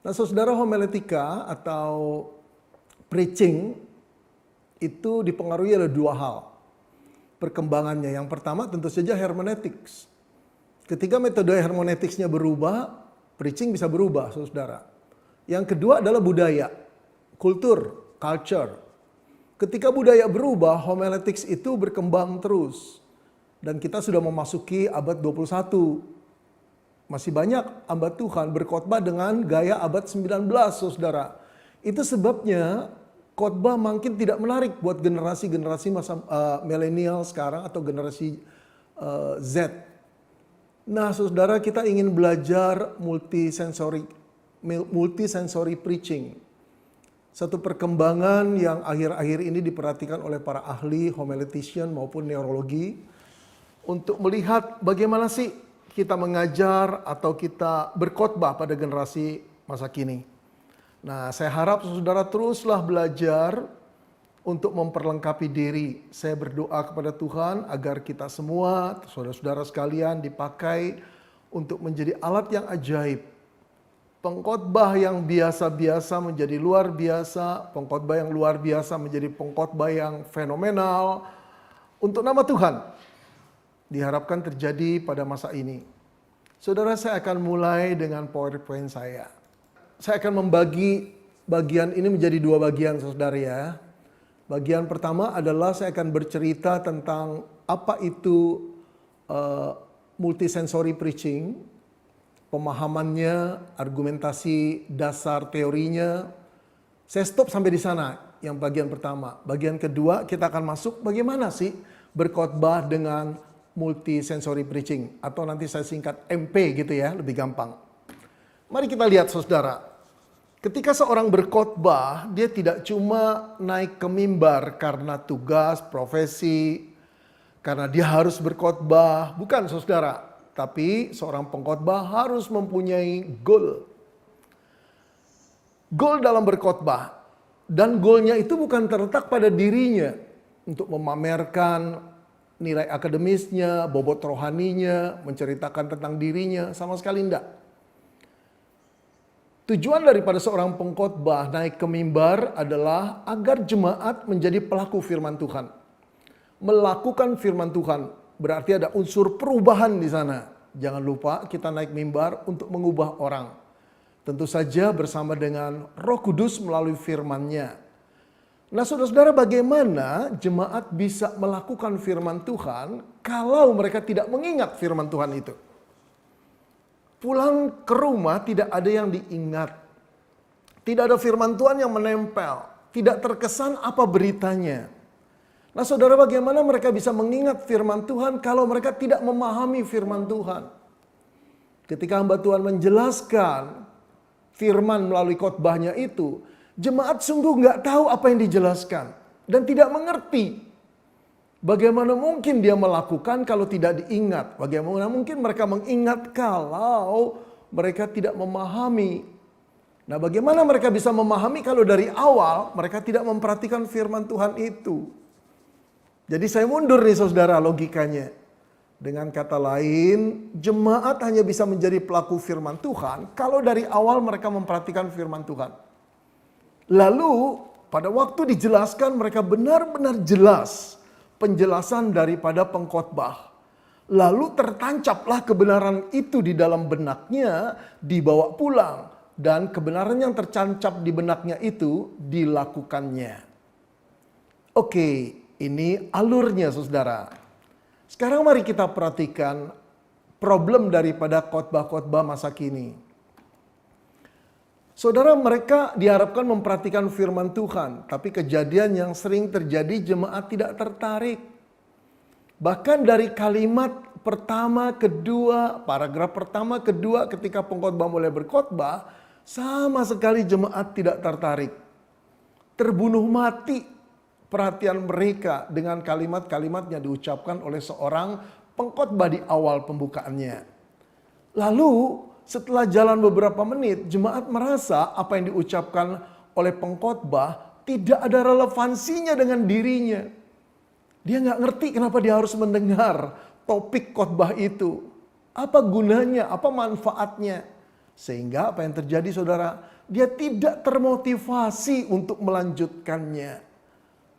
Nah, saudara, homiletika atau preaching itu dipengaruhi oleh dua hal perkembangannya. Yang pertama tentu saja hermeneutics. Ketika metode hermeneuticsnya berubah, preaching bisa berubah, saudara. Yang kedua adalah budaya, kultur, culture. Ketika budaya berubah, homiletics itu berkembang terus. Dan kita sudah memasuki abad 21. Masih banyak hamba Tuhan berkhotbah dengan gaya abad 19, saudara. Itu sebabnya khotbah makin tidak menarik buat generasi-generasi masa milenial sekarang atau generasi Z. Nah, saudara, kita ingin belajar multisensory preaching. Satu perkembangan yang akhir-akhir ini diperhatikan oleh para ahli homiletician maupun neurologi untuk melihat bagaimana sih kita mengajar atau kita berkhotbah pada generasi masa kini. Nah, saya harap saudara teruslah belajar untuk memperlengkapi diri. Saya berdoa kepada Tuhan agar kita semua, saudara-saudara sekalian, dipakai untuk menjadi alat yang ajaib. Pengkhotbah yang biasa-biasa menjadi luar biasa, pengkhotbah yang luar biasa menjadi pengkhotbah yang fenomenal untuk nama Tuhan. Diharapkan terjadi pada masa ini. Saudara, saya akan mulai dengan PowerPoint saya. Saya akan membagi bagian ini menjadi dua bagian, saudara ya. Bagian pertama adalah saya akan bercerita tentang apa itu multisensory preaching, pemahamannya, argumentasi dasar teorinya. Saya stop sampai di sana, yang bagian pertama. Bagian kedua kita akan masuk bagaimana sih berkhotbah dengan multisensory preaching, atau nanti saya singkat MP gitu ya, lebih gampang. Mari kita lihat, saudara. Ketika seorang berkhotbah, dia tidak cuma naik ke mimbar karena tugas, profesi, karena dia harus berkhotbah. Bukan, saudara. Tapi seorang pengkhotbah harus mempunyai goal. Goal dalam berkhotbah. Dan goalnya itu bukan terletak pada dirinya. Untuk memamerkan nilai akademisnya, bobot rohaninya, menceritakan tentang dirinya. Sama sekali enggak. Tujuan daripada seorang pengkhotbah naik ke mimbar adalah agar jemaat menjadi pelaku firman Tuhan. Melakukan firman Tuhan berarti ada unsur perubahan di sana. Jangan lupa kita naik mimbar untuk mengubah orang. Tentu saja bersama dengan Roh Kudus melalui firman-Nya. Nah, saudara-saudara, bagaimana jemaat bisa melakukan firman Tuhan kalau mereka tidak mengingat firman Tuhan itu? Pulang ke rumah tidak ada yang diingat. Tidak ada firman Tuhan yang menempel. Tidak terkesan apa beritanya. Nah, saudara, bagaimana mereka bisa mengingat firman Tuhan kalau mereka tidak memahami firman Tuhan? Ketika hamba Tuhan menjelaskan firman melalui khotbahnya itu, jemaat sungguh nggak tahu apa yang dijelaskan. Dan tidak mengerti. Bagaimana mungkin dia melakukan kalau tidak diingat? Bagaimana mungkin mereka mengingat kalau mereka tidak memahami? Nah, bagaimana mereka bisa memahami kalau dari awal mereka tidak memperhatikan firman Tuhan itu? Jadi saya mundur nih, saudara, logikanya. Dengan kata lain, jemaat hanya bisa menjadi pelaku firman Tuhan kalau dari awal mereka memperhatikan firman Tuhan. Lalu pada waktu dijelaskan mereka benar-benar jelas penjelasan daripada pengkhotbah. Lalu tertancaplah kebenaran itu di dalam benaknya, dibawa pulang. Dan kebenaran yang tertancap di benaknya itu dilakukannya. Oke, ini alurnya, saudara. Sekarang mari kita perhatikan problem daripada khotbah-khotbah masa kini. Saudara, mereka diharapkan memperhatikan firman Tuhan, tapi kejadian yang sering terjadi, jemaat tidak tertarik. Bahkan dari kalimat pertama, kedua, paragraf pertama, kedua, ketika pengkhotbah mulai berkhotbah, sama sekali jemaat tidak tertarik. Terbunuh mati perhatian mereka dengan kalimat-kalimat yang diucapkan oleh seorang pengkhotbah di awal pembukaannya. Lalu setelah jalan beberapa menit, jemaat merasa apa yang diucapkan oleh pengkhotbah tidak ada relevansinya dengan dirinya. Dia nggak ngerti kenapa dia harus mendengar topik khotbah itu. Apa gunanya, apa manfaatnya. Sehingga apa yang terjadi, saudara? dia tidak termotivasi untuk melanjutkannya.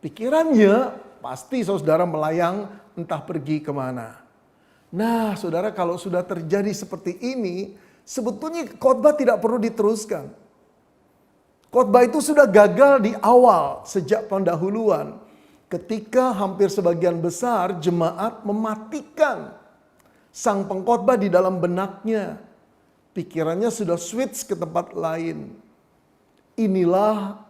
Pikirannya pasti saudara melayang entah pergi kemana. Nah saudara, kalau sudah terjadi seperti ini, sebetulnya khotbah tidak perlu diteruskan. Khotbah itu sudah gagal di awal sejak pendahuluan. Ketika hampir sebagian besar jemaat mematikan sang pengkhotbah di dalam benaknya. Pikirannya sudah switch ke tempat lain. Inilah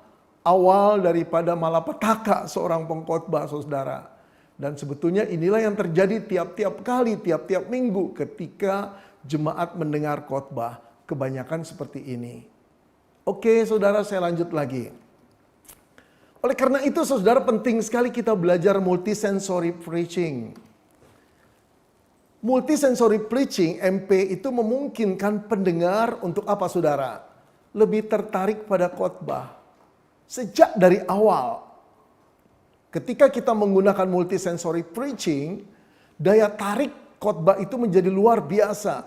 awal daripada malapetaka seorang pengkhotbah, saudara. Dan sebetulnya inilah yang terjadi tiap-tiap kali, tiap-tiap minggu ketika jemaat mendengar khotbah. Kebanyakan seperti ini. Oke, saudara, saya lanjut lagi. Oleh karena itu, saudara, penting sekali kita belajar multisensory preaching. Multisensory preaching, MP, itu memungkinkan pendengar untuk apa, saudara? Lebih tertarik pada khotbah. Sejak dari awal, ketika kita menggunakan multisensory preaching, daya tarik khotbah itu menjadi luar biasa.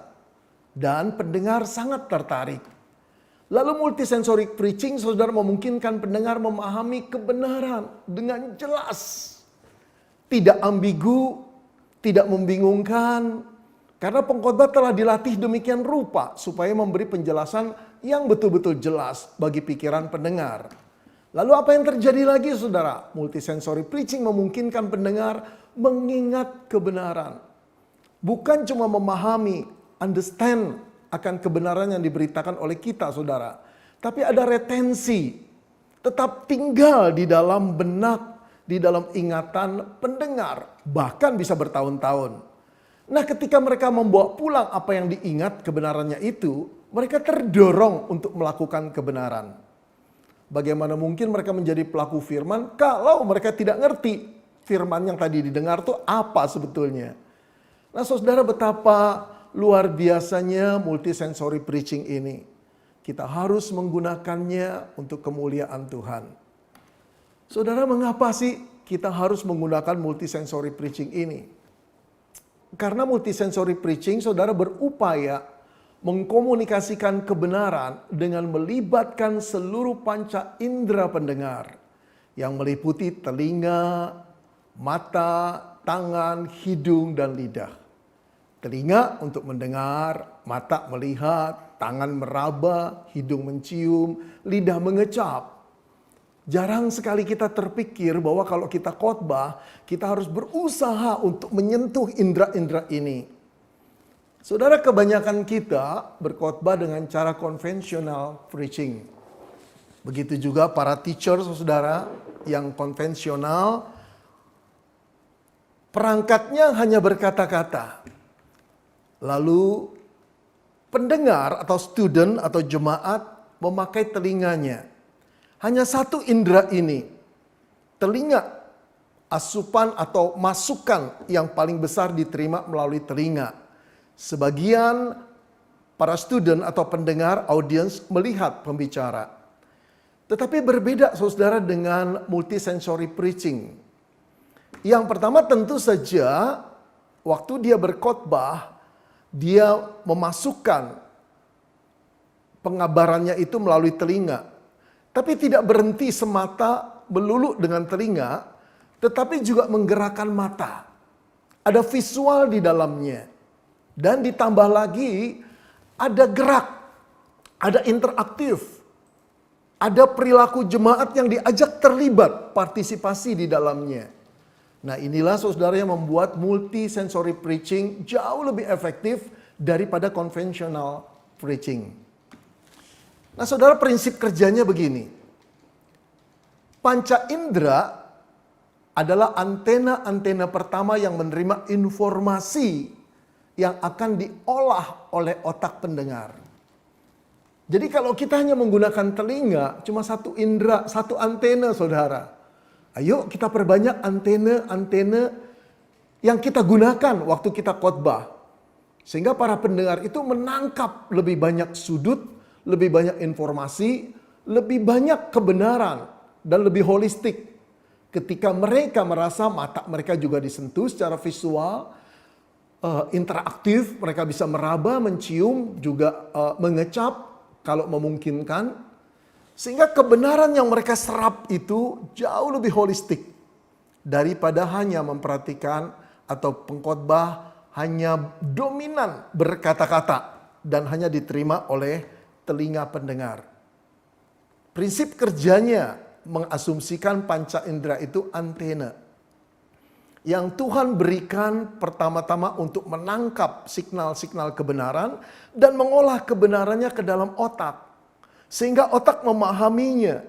Dan pendengar sangat tertarik. Lalu multisensory preaching, saudara, memungkinkan pendengar memahami kebenaran dengan jelas. Tidak ambigu, tidak membingungkan. Karena pengkhotbah telah dilatih demikian rupa supaya memberi penjelasan yang betul-betul jelas bagi pikiran pendengar. Lalu apa yang terjadi lagi, saudara? Multisensory preaching memungkinkan pendengar mengingat kebenaran. Bukan cuma memahami, understand akan kebenaran yang diberitakan oleh kita, saudara. Tapi ada retensi, tetap tinggal di dalam benak, di dalam ingatan pendengar, bahkan bisa bertahun-tahun. Nah, ketika mereka membawa pulang apa yang diingat kebenarannya itu, mereka terdorong untuk melakukan kebenaran. Bagaimana mungkin mereka menjadi pelaku firman kalau mereka tidak ngerti firman yang tadi didengar itu apa sebetulnya. Nah, saudara, betapa luar biasanya multisensory preaching ini. Kita harus menggunakannya untuk kemuliaan Tuhan. Saudara, mengapa sih kita harus menggunakan multisensory preaching ini? Karena multisensory preaching, saudara, berupaya mengkomunikasikan kebenaran dengan melibatkan seluruh panca indera pendengar yang meliputi telinga, mata, tangan, hidung, dan lidah. Telinga untuk mendengar, mata melihat, tangan meraba, hidung mencium, lidah mengecap. Jarang sekali kita terpikir bahwa kalau kita khotbah, kita harus berusaha untuk menyentuh indera-indera ini. Saudara, kebanyakan kita berkhotbah dengan cara konvensional preaching. Begitu juga para teacher, saudara, yang konvensional, perangkatnya hanya berkata-kata. Lalu pendengar atau student atau jemaat memakai telinganya. Hanya satu indera ini, telinga, asupan atau masukan yang paling besar diterima melalui telinga. Sebagian para student atau pendengar, audiens melihat pembicara. Tetapi berbeda, saudara, dengan multisensory preaching. Yang pertama tentu saja waktu dia berkhotbah, dia memasukkan pengabarannya itu melalui telinga. Tapi tidak berhenti semata melulu dengan telinga, tetapi juga menggerakkan mata. Ada visual di dalamnya. Dan ditambah lagi ada gerak, ada interaktif. Ada perilaku jemaat yang diajak terlibat, partisipasi di dalamnya. Nah, inilah, saudara, yang membuat multisensory preaching jauh lebih efektif daripada konvensional preaching. Nah, saudara, prinsip kerjanya begini. Panca indera adalah antena-antena pertama yang menerima informasi yang akan diolah oleh otak pendengar. Jadi kalau kita hanya menggunakan telinga, cuma satu indera, satu antena, saudara. Ayo kita perbanyak antena-antena yang kita gunakan waktu kita khotbah. Sehingga para pendengar itu menangkap lebih banyak sudut, lebih banyak informasi, lebih banyak kebenaran, dan lebih holistik. Ketika mereka merasa mata mereka juga disentuh secara visual, interaktif, mereka bisa meraba, mencium, juga mengecap kalau memungkinkan. Sehingga kebenaran yang mereka serap itu jauh lebih holistik daripada hanya memperhatikan atau pengkhotbah hanya dominan berkata-kata dan hanya diterima oleh telinga pendengar. Prinsip kerjanya mengasumsikan panca indera itu antena yang Tuhan berikan pertama-tama untuk menangkap signal-signal kebenaran dan mengolah kebenarannya ke dalam otak. Sehingga otak memahaminya.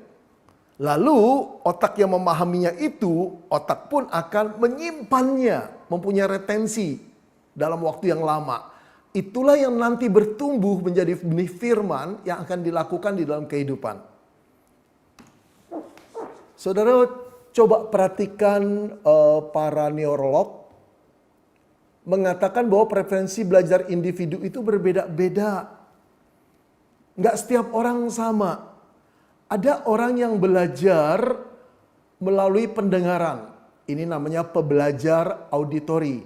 Lalu otak yang memahaminya itu, otak pun akan menyimpannya, mempunyai retensi dalam waktu yang lama. Itulah yang nanti bertumbuh menjadi benih firman yang akan dilakukan di dalam kehidupan. Saudara coba perhatikan para neurolog mengatakan bahwa preferensi belajar individu itu berbeda-beda. Nggak setiap orang sama. Ada orang yang belajar melalui pendengaran. Ini namanya pembelajar auditori.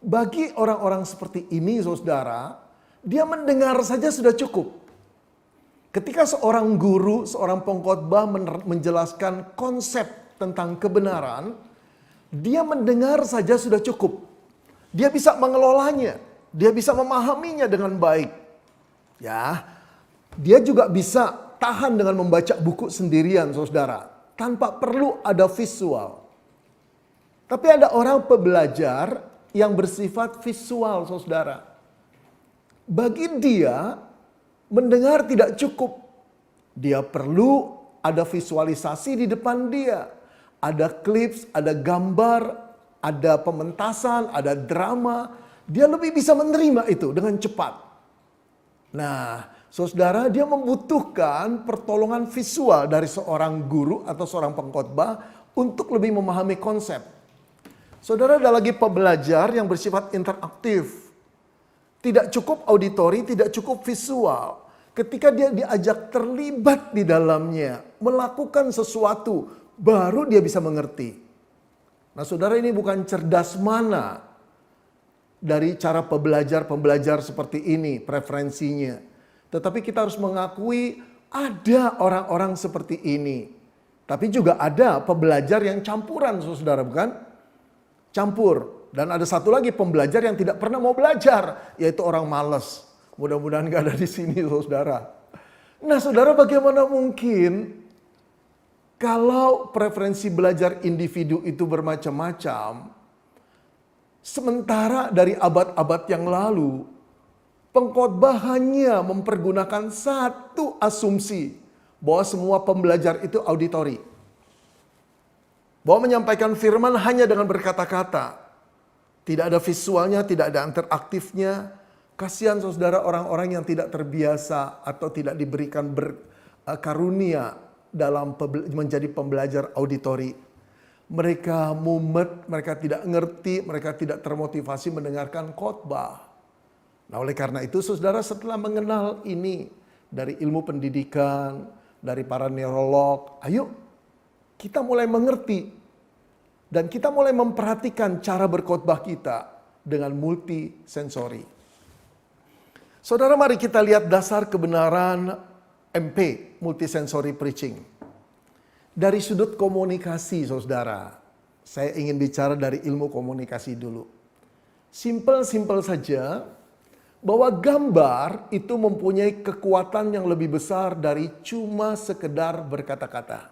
Bagi orang-orang seperti ini, saudara, dia mendengar saja sudah cukup. Ketika seorang guru, seorang pengkhotbah menjelaskan konsep tentang kebenaran, dia mendengar saja sudah cukup. Dia bisa mengelolanya, dia bisa memahaminya dengan baik. Ya, dia juga bisa tahan dengan membaca buku sendirian, saudara, tanpa perlu ada visual. Tapi ada orang pembelajar yang bersifat visual, saudara. Bagi dia, mendengar tidak cukup. Dia perlu ada visualisasi di depan dia. Ada clips, ada gambar, ada pementasan, ada drama. Dia lebih bisa menerima itu dengan cepat. Nah, saudara, dia membutuhkan pertolongan visual dari seorang guru atau seorang pengkhotbah untuk lebih memahami konsep. Saudara, ada lagi pembelajar yang bersifat interaktif. Tidak cukup auditori, tidak cukup visual. Ketika dia diajak terlibat di dalamnya, melakukan sesuatu, baru dia bisa mengerti. Nah, saudara, ini bukan cerdas mana dari cara pembelajar seperti ini, preferensinya. Tetapi kita harus mengakui ada orang-orang seperti ini. Tapi juga ada pembelajar yang campuran, saudara, bukan? Campur. Dan ada satu lagi pembelajar yang tidak pernah mau belajar, yaitu orang malas. Mudah-mudahan gak ada di sini, saudara. Nah, saudara, bagaimana mungkin kalau preferensi belajar individu itu bermacam-macam, sementara dari abad-abad yang lalu, pengkhotbah hanya mempergunakan satu asumsi bahwa semua pembelajar itu auditori. Bahwa menyampaikan firman hanya dengan berkata-kata. Tidak ada visualnya, tidak ada interaktifnya. Kasihan, saudara, orang-orang yang tidak terbiasa atau tidak diberikan karunia dalam menjadi pembelajar auditori. Mereka mumet, mereka tidak ngerti, mereka tidak termotivasi mendengarkan khotbah. Nah, oleh karena itu, saudara, setelah mengenal ini dari ilmu pendidikan, dari para neurolog, ayo kita mulai mengerti dan kita mulai memperhatikan cara berkhotbah kita dengan multisensori. Saudara, mari kita lihat dasar kebenaran MP, multisensory preaching. Dari sudut komunikasi, saudara, saya ingin bicara dari ilmu komunikasi dulu. Simpel-simpel saja, bahwa gambar itu mempunyai kekuatan yang lebih besar dari cuma sekedar berkata-kata.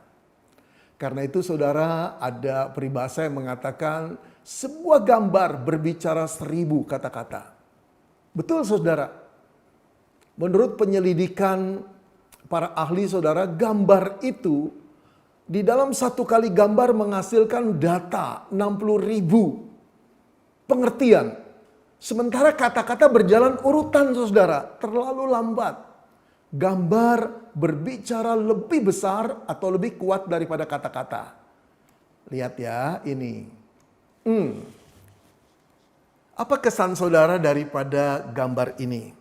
Karena itu, saudara, ada peribahasa yang mengatakan sebuah gambar berbicara 1000 kata-kata. Betul, saudara. Menurut penyelidikan para ahli, saudara, gambar itu di dalam satu kali gambar menghasilkan data 60.000 pengertian. Sementara kata-kata berjalan urutan, saudara, terlalu lambat. Gambar berbicara lebih besar atau lebih kuat daripada kata-kata. Lihat ya ini. Apa kesan saudara daripada gambar ini?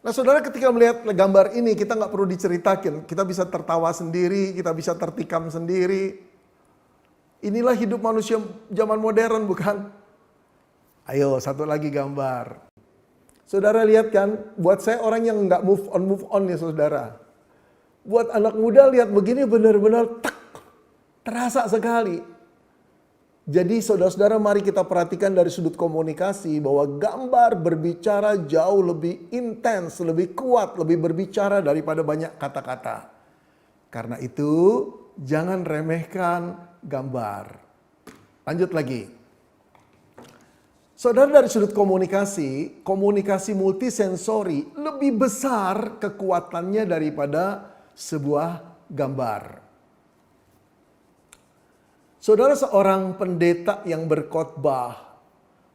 Nah, saudara, ketika melihat gambar ini, kita nggak perlu diceritakan. Kita bisa tertawa sendiri, kita bisa tertikam sendiri. Inilah hidup manusia zaman modern, bukan? Ayo, satu lagi gambar. Saudara lihat kan, buat saya orang yang nggak move on ya saudara. Buat anak muda lihat begini benar-benar terasa sekali. Jadi saudara-saudara mari kita perhatikan dari sudut komunikasi bahwa gambar berbicara jauh lebih intens, lebih kuat, lebih berbicara daripada banyak kata-kata. Karena itu jangan remehkan gambar. Lanjut lagi. Saudara dari sudut komunikasi, komunikasi multisensori lebih besar kekuatannya daripada sebuah gambar. Saudara seorang pendeta yang berkhotbah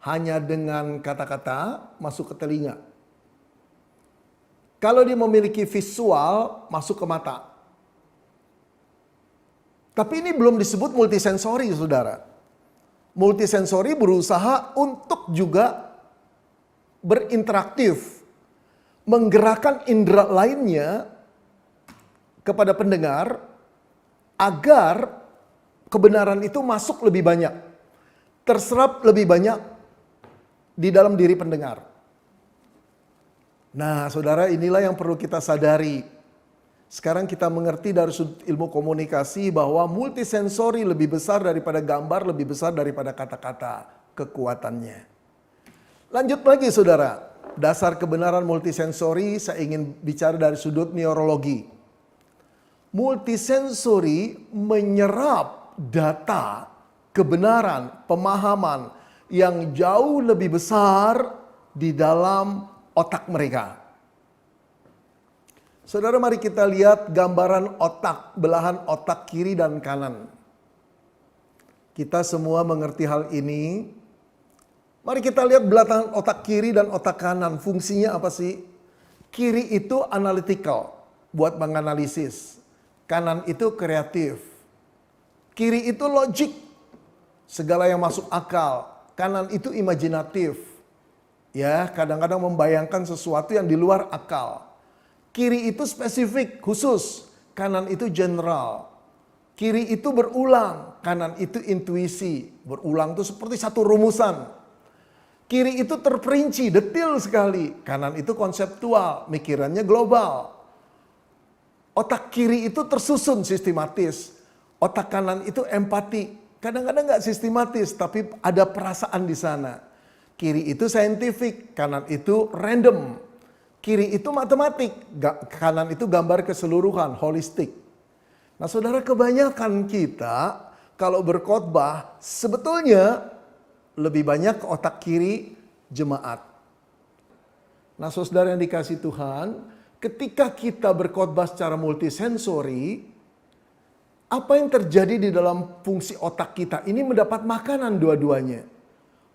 hanya dengan kata-kata masuk ke telinga. Kalau dia memiliki visual masuk ke mata. Tapi ini belum disebut multisensori saudara. Multisensori berusaha untuk juga berinteraktif. Menggerakkan indera lainnya kepada pendengar agar kebenaran itu masuk lebih banyak, terserap lebih banyak di dalam diri pendengar. Nah, saudara, inilah yang perlu kita sadari. Sekarang kita mengerti dari sudut ilmu komunikasi bahwa multisensori lebih besar daripada gambar, lebih besar daripada kata-kata kekuatannya. Lanjut lagi, saudara. Dasar kebenaran multisensori saya ingin bicara dari sudut neurologi. Multisensori menyerap data, kebenaran, pemahaman yang jauh lebih besar di dalam otak mereka. Saudara, mari kita lihat gambaran otak, belahan otak kiri dan kanan. Kita semua mengerti hal ini. Mari kita lihat belahan otak kiri dan otak kanan. Fungsinya apa sih? Kiri itu analytical, buat menganalisis. Kanan itu kreatif. Kiri itu logik, segala yang masuk akal. Kanan itu imajinatif. Ya, kadang-kadang membayangkan sesuatu yang di luar akal. Kiri itu spesifik, khusus. Kanan itu general. Kiri itu berulang, kanan itu intuisi. Berulang itu seperti satu rumusan. Kiri itu terperinci, detail sekali. Kanan itu konseptual, mikirannya global. Otak kiri itu tersusun sistematis. Otak kanan itu empati. Kadang-kadang nggak sistematis, tapi ada perasaan di sana. Kiri itu scientific, kanan itu random. Kiri itu matematik, kanan itu gambar keseluruhan, holistik. Nah saudara, kebanyakan kita kalau berkhotbah sebetulnya lebih banyak ke otak kiri jemaat. Nah saudara yang dikasih Tuhan, ketika kita berkhotbah secara multisensori, apa yang terjadi di dalam fungsi otak kita ini mendapat makanan dua-duanya.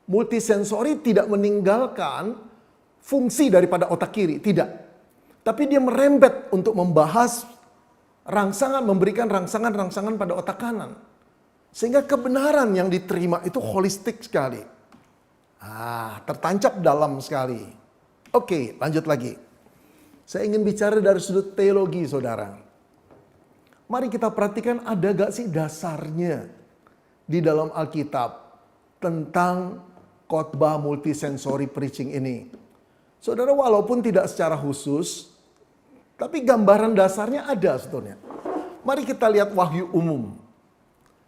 Multisensori tidak meninggalkan fungsi daripada otak kiri, tidak. Tapi dia merembet untuk membahas rangsangan, memberikan rangsangan-rangsangan pada otak kanan. Sehingga kebenaran yang diterima itu holistik sekali. Tertancap dalam sekali. Oke, lanjut lagi. Saya ingin bicara dari sudut teologi, saudara. Mari kita perhatikan ada gak sih dasarnya di dalam Alkitab tentang khotbah multisensori preaching ini. Saudara, walaupun tidak secara khusus, tapi gambaran dasarnya ada sebetulnya. Mari kita lihat wahyu umum.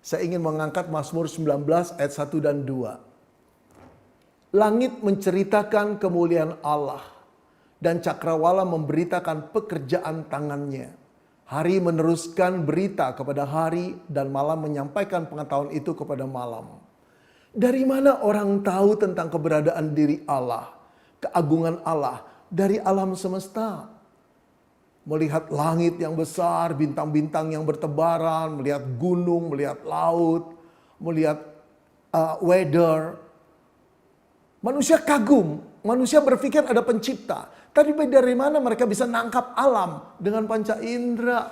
Saya ingin mengangkat Mazmur 19 ayat 1 dan 2. Langit menceritakan kemuliaan Allah dan cakrawala memberitakan pekerjaan tangannya. Hari meneruskan berita kepada hari dan malam menyampaikan pengetahuan itu kepada malam. Dari mana orang tahu tentang keberadaan diri Allah, keagungan Allah dari alam semesta? Melihat langit yang besar, bintang-bintang yang bertebaran, melihat gunung, melihat laut, melihat weather. Manusia kagum, manusia berpikir ada pencipta. Tapi dari mana mereka bisa nangkap alam dengan panca indera?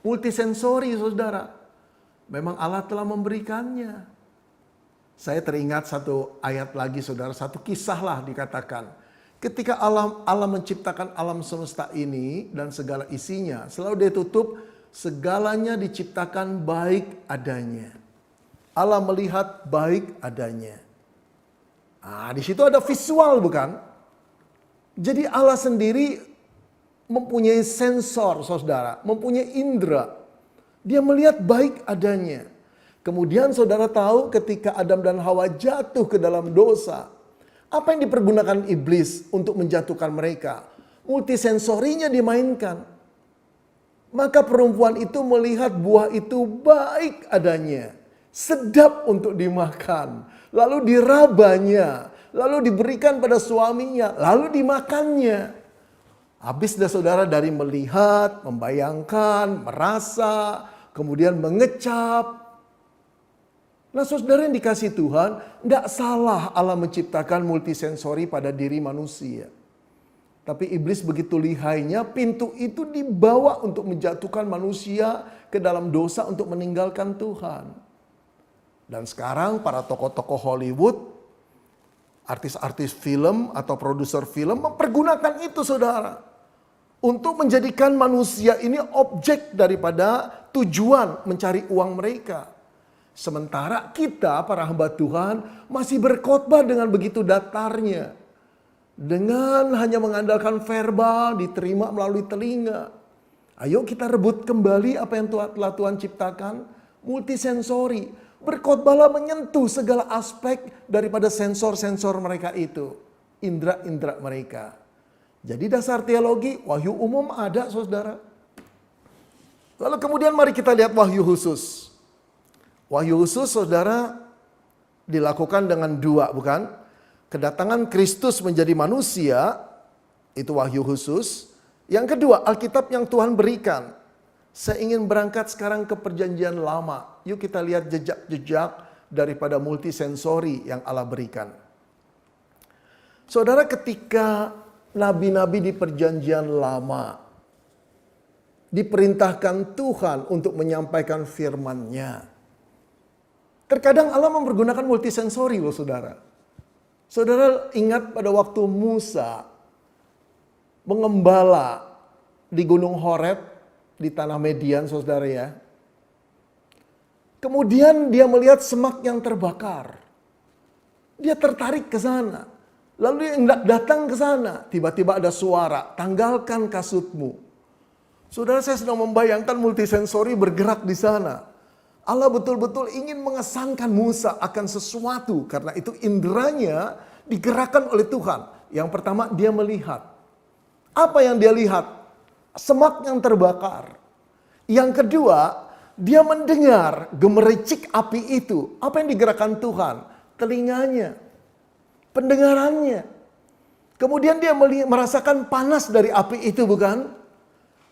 Multisensori, saudara. Memang Allah telah memberikannya. Saya teringat satu ayat lagi, saudara. Satu kisah lah dikatakan. Ketika Allah menciptakan alam semesta ini dan segala isinya, selalu dia tutup, segalanya diciptakan baik adanya. Allah melihat baik adanya. Di situ ada visual, bukan? Jadi Allah sendiri mempunyai sensor, saudara, mempunyai indera. Dia melihat baik adanya. Kemudian saudara tahu ketika Adam dan Hawa jatuh ke dalam dosa, apa yang dipergunakan iblis untuk menjatuhkan mereka? Multisensorinya dimainkan. Maka perempuan itu melihat buah itu baik adanya, sedap untuk dimakan, lalu dirabanya, lalu diberikan pada suaminya, lalu dimakannya. Habis dah saudara dari melihat, membayangkan, merasa, kemudian mengecap. Nah saudara yang dikasih Tuhan, tidak salah Allah menciptakan multisensori pada diri manusia. Tapi iblis begitu lihainya, pintu itu dibawa untuk menjatuhkan manusia ke dalam dosa untuk meninggalkan Tuhan. Dan sekarang para tokoh-tokoh Hollywood, artis-artis film atau produser film mempergunakan itu saudara. Untuk menjadikan manusia ini objek daripada tujuan mencari uang mereka. Sementara kita para hamba Tuhan masih berkhotbah dengan begitu datarnya. Dengan hanya mengandalkan verbal diterima melalui telinga. Ayo kita rebut kembali apa yang telah Tuhan ciptakan. Multisensori. Berkhotbahlah menyentuh segala aspek daripada sensor-sensor mereka itu. Indra-indra mereka. Jadi dasar teologi, wahyu umum ada saudara. Lalu kemudian mari kita lihat wahyu khusus. Wahyu khusus saudara dilakukan dengan dua, bukan? Kedatangan Kristus menjadi manusia, itu wahyu khusus. Yang kedua, Alkitab yang Tuhan berikan. Saya ingin berangkat sekarang ke perjanjian lama. Yuk kita lihat jejak-jejak daripada multisensori yang Allah berikan. Saudara, ketika nabi-nabi di perjanjian lama diperintahkan Tuhan untuk menyampaikan firman-Nya. Terkadang Allah mempergunakan multisensori loh saudara. Saudara ingat pada waktu Musa mengembala di Gunung Horeb di tanah Median saudara ya. Kemudian dia melihat semak yang terbakar. Dia tertarik ke sana. Lalu dia hendak datang ke sana. Tiba-tiba ada suara, tanggalkan kasutmu. Saudara saya sedang membayangkan multisensori bergerak di sana. Allah betul-betul ingin mengesankan Musa akan sesuatu. Karena itu inderanya digerakkan oleh Tuhan. Yang pertama dia melihat. Apa yang dia lihat? Semak yang terbakar. Yang kedua dia mendengar gemericik api itu. Apa yang digerakkan Tuhan? Telinganya. Pendengarannya. Kemudian dia merasakan panas dari api itu bukan?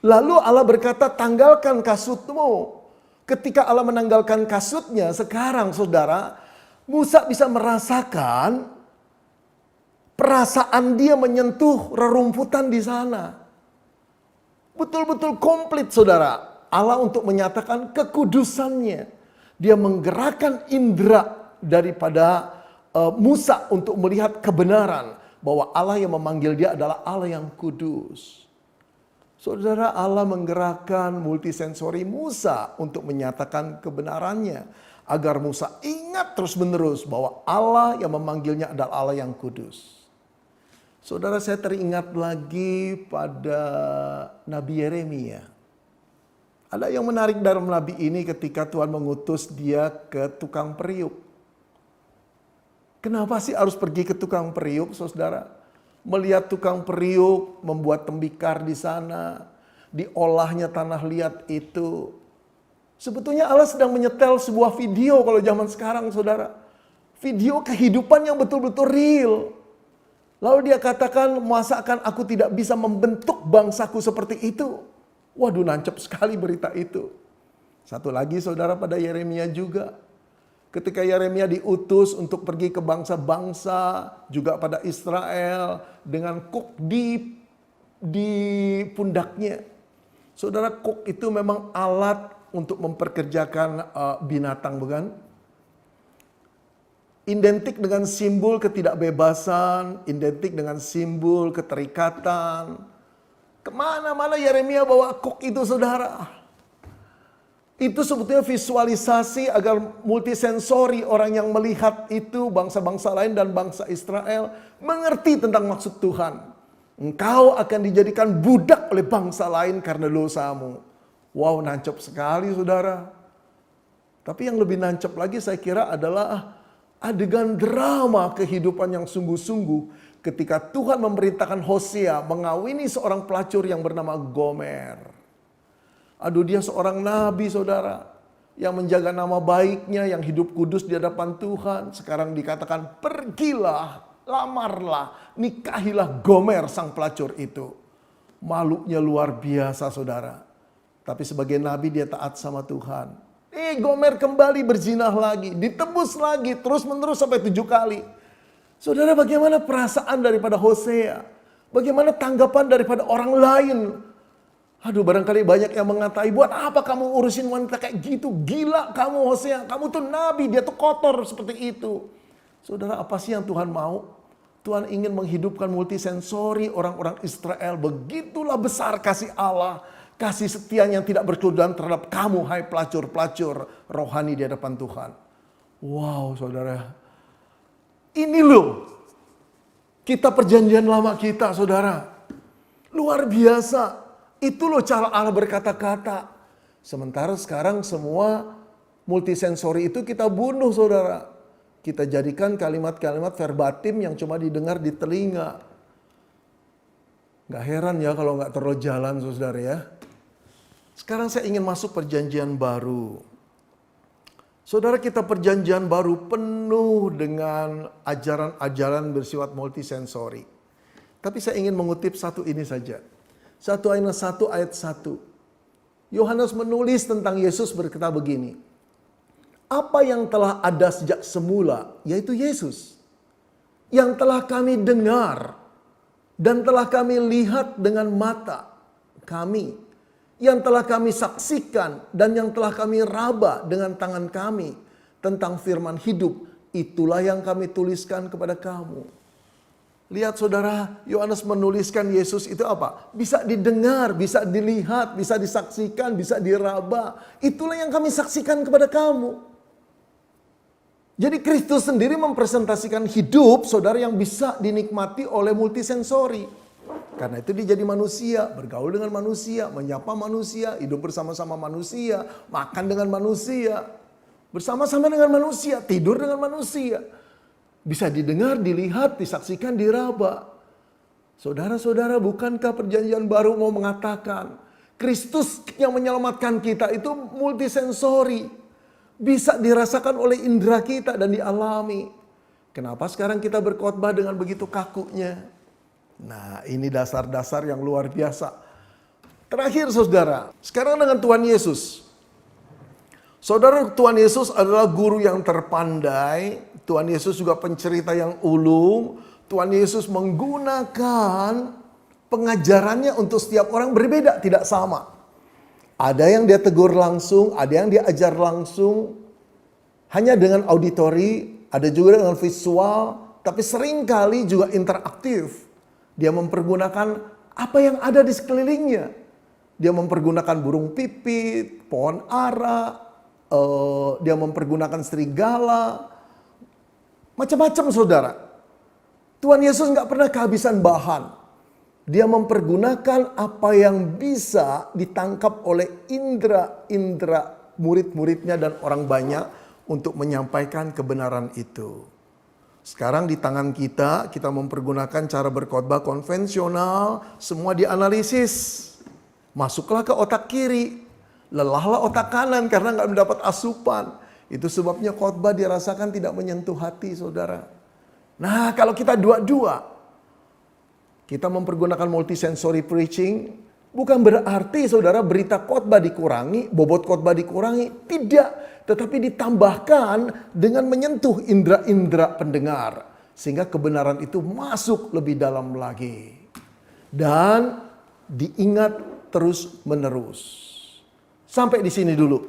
Lalu Allah berkata tanggalkan kasutmu. Ketika Allah menanggalkan kasutnya, sekarang saudara, Musa bisa merasakan perasaan dia menyentuh rerumputan di sana. Betul-betul komplit saudara. Allah untuk menyatakan kekudusannya. Dia menggerakkan indera daripada Musa untuk melihat kebenaran. Bahwa Allah yang memanggil dia adalah Allah yang kudus. Saudara, Allah menggerakkan multisensori Musa untuk menyatakan kebenarannya. Agar Musa ingat terus menerus bahwa Allah yang memanggilnya adalah Allah yang kudus. Saudara, saya teringat lagi pada Nabi Yeremia. Ada yang menarik dalam Nabi ini ketika Tuhan mengutus dia ke tukang periuk. Kenapa sih harus pergi ke tukang periuk saudara? Melihat tukang periuk membuat tembikar di sana, diolahnya tanah liat itu. Sebetulnya Allah sedang menyetel sebuah video kalau zaman sekarang saudara. Video kehidupan yang betul-betul real. Lalu dia katakan, masa akan aku tidak bisa membentuk bangsaku seperti itu. Waduh, nancep sekali berita itu. Satu lagi saudara pada Yeremia juga. Ketika Yeremia diutus untuk pergi ke bangsa-bangsa, juga pada Israel, dengan kuk di pundaknya. Saudara, kuk itu memang alat untuk memperkerjakan binatang, bukan? Identik dengan simbol ketidakbebasan, identik dengan simbol keterikatan. Kemana-mana Yeremia bawa kuk itu saudara. Itu sebetulnya visualisasi agar multisensori orang yang melihat itu, bangsa-bangsa lain dan bangsa Israel mengerti tentang maksud Tuhan. Engkau akan dijadikan budak oleh bangsa lain karena dosamu. Wow, nancep sekali saudara. Tapi yang lebih nancep lagi saya kira adalah adegan drama kehidupan yang sungguh-sungguh ketika Tuhan memerintahkan Hosea mengawini seorang pelacur yang bernama Gomer. Aduh, dia seorang nabi saudara, yang menjaga nama baiknya, yang hidup kudus di hadapan Tuhan. Sekarang dikatakan pergilah, lamarlah, nikahilah Gomer sang pelacur itu. Malunya luar biasa saudara. Tapi sebagai nabi dia taat sama Tuhan. Gomer kembali berzinah lagi, ditebus lagi, terus menerus sampai 7 kali. Saudara, bagaimana perasaan daripada Hosea? Bagaimana tanggapan daripada orang lain? Aduh, barangkali banyak yang mengatai, buat apa kamu urusin wanita kayak gitu? Gila kamu Hosea, kamu tuh nabi, dia tuh kotor seperti itu. Saudara, apa sih yang Tuhan mau? Tuhan ingin menghidupkan multisensori orang-orang Israel. Begitulah besar kasih Allah. Kasih setia yang tidak berkesudahan terhadap kamu, hai pelacur-pelacur rohani di hadapan Tuhan. Wow, saudara. Ini loh, kita perjanjian lama kita, saudara. Luar biasa. Itu loh cara Allah berkata-kata. Sementara sekarang semua multisensori itu kita bunuh, saudara. Kita jadikan kalimat-kalimat verbatim yang cuma didengar di telinga. Gak heran ya kalau gak terus jalan, saudara ya. Sekarang saya ingin masuk perjanjian baru. Saudara, kita perjanjian baru penuh dengan ajaran-ajaran bersifat multisensori. Tapi saya ingin mengutip satu ini saja. 1 ayat 1. Yohanes menulis tentang Yesus berkata begini. Apa yang telah ada sejak semula, yaitu Yesus. Yang telah kami dengar dan telah kami lihat dengan mata kami. Yang telah kami saksikan dan yang telah kami raba dengan tangan kami tentang firman hidup, itulah yang kami tuliskan kepada kamu. Lihat saudara, Yohanes menuliskan Yesus itu apa? Bisa didengar, bisa dilihat, bisa disaksikan, bisa diraba. Itulah yang kami saksikan kepada kamu. Jadi Kristus sendiri mempresentasikan hidup saudara yang bisa dinikmati oleh multisensori. Karena itu dia jadi manusia, bergaul dengan manusia, menyapa manusia, hidup bersama-sama manusia, makan dengan manusia, bersama-sama dengan manusia, tidur dengan manusia. Bisa didengar, dilihat, disaksikan, diraba. Saudara-saudara, bukankah perjanjian baru mau mengatakan Kristus yang menyelamatkan kita itu multisensori, bisa dirasakan oleh indera kita dan dialami. Kenapa sekarang kita berkhotbah dengan begitu kakunya? Nah, ini dasar-dasar yang luar biasa. Terakhir saudara, sekarang dengan Tuhan Yesus. Saudara, Tuhan Yesus adalah guru yang terpandai. Tuhan Yesus juga pencerita yang ulung. Tuhan Yesus menggunakan pengajarannya untuk setiap orang berbeda, tidak sama. Ada yang dia tegur langsung, ada yang dia ajar langsung. Hanya dengan auditori, ada juga dengan visual, tapi seringkali juga interaktif. Dia mempergunakan apa yang ada di sekelilingnya. Dia mempergunakan burung pipit, pohon ara, dia mempergunakan serigala, macam-macam saudara. Tuhan Yesus nggak pernah kehabisan bahan. Dia mempergunakan apa yang bisa ditangkap oleh indera murid-muridnya dan orang banyak untuk menyampaikan kebenaran itu. Sekarang di tangan kita mempergunakan cara berkhotbah konvensional, semua dianalisis. Masuklah ke otak kiri, lelahlah otak kanan karena nggak mendapat asupan. Itu sebabnya khotbah dirasakan tidak menyentuh hati saudara. Nah, kalau kita dua-dua, kita mempergunakan multisensori preaching, bukan berarti saudara berita khotbah dikurangi, bobot khotbah dikurangi. Tidak. Tetapi ditambahkan dengan menyentuh indera-indera pendengar. Sehingga kebenaran itu masuk lebih dalam lagi. Dan diingat terus menerus. Sampai di sini dulu.